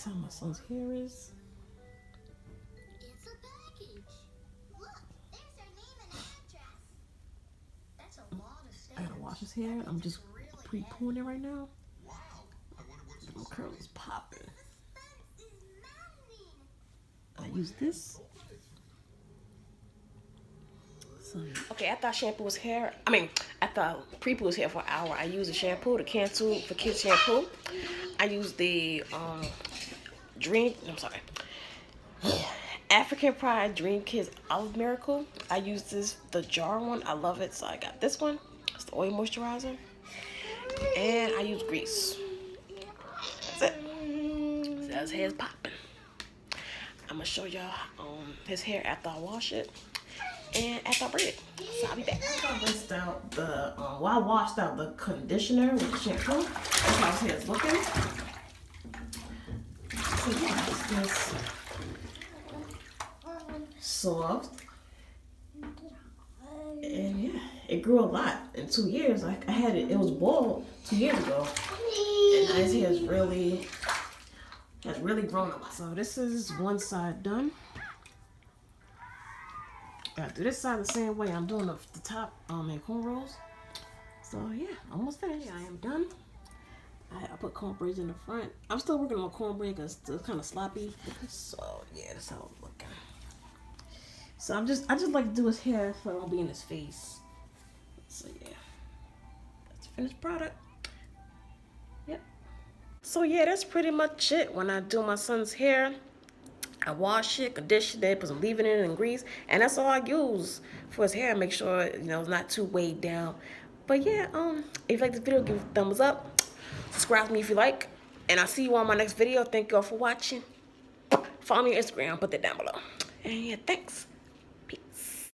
That's how my son's hair is. It's a package. Look, there's her name and address. That's a lot of I gotta stamps. wash his hair. I'm just Really pre-pooling it right now. Wow. I wonder what's My inside. curl is popping. Suspense is mounting. I use this. So, Okay, after I shampoo his hair, after I pre-poo his hair for an hour, I use the shampoo, the Cantu for Kids shampoo. I use the African Pride Dream Kids Olive Miracle. I use the jar one. I love it, so I got this one. It's the oil moisturizer. And I use grease. That's it. So his hair's popping. I'm gonna show y'all his hair after I wash it and after I braid it. So I'll be back. I rinsed out the, I washed out the conditioner with the shampoo. That's how his hair's looking. So yeah, it's just soft. And yeah, it grew a lot in 2 years. I had it was bald 2 years ago. And now his hair has really grown a lot. So this is one side done. I do this side the same way. I'm doing the top in cornrows. So yeah, almost finished. I am done. I put cornbraids in the front. I'm still working on cornbread because it's kind of sloppy. So yeah, that's how it's looking. So I just like to do his hair so it won't be in his face. So yeah, that's the finished product. Yep. So yeah, that's pretty much it. When I do my son's hair, I wash it, condition it, put some leave-in in it and grease, and that's all I use for his hair. Make sure it's not too weighed down. But yeah, if you like this video, give it a thumbs up. Subscribe to me if you like, and I'll see you on my next video. Thank you all for watching. Follow me on Instagram, put that down below. And yeah, thanks.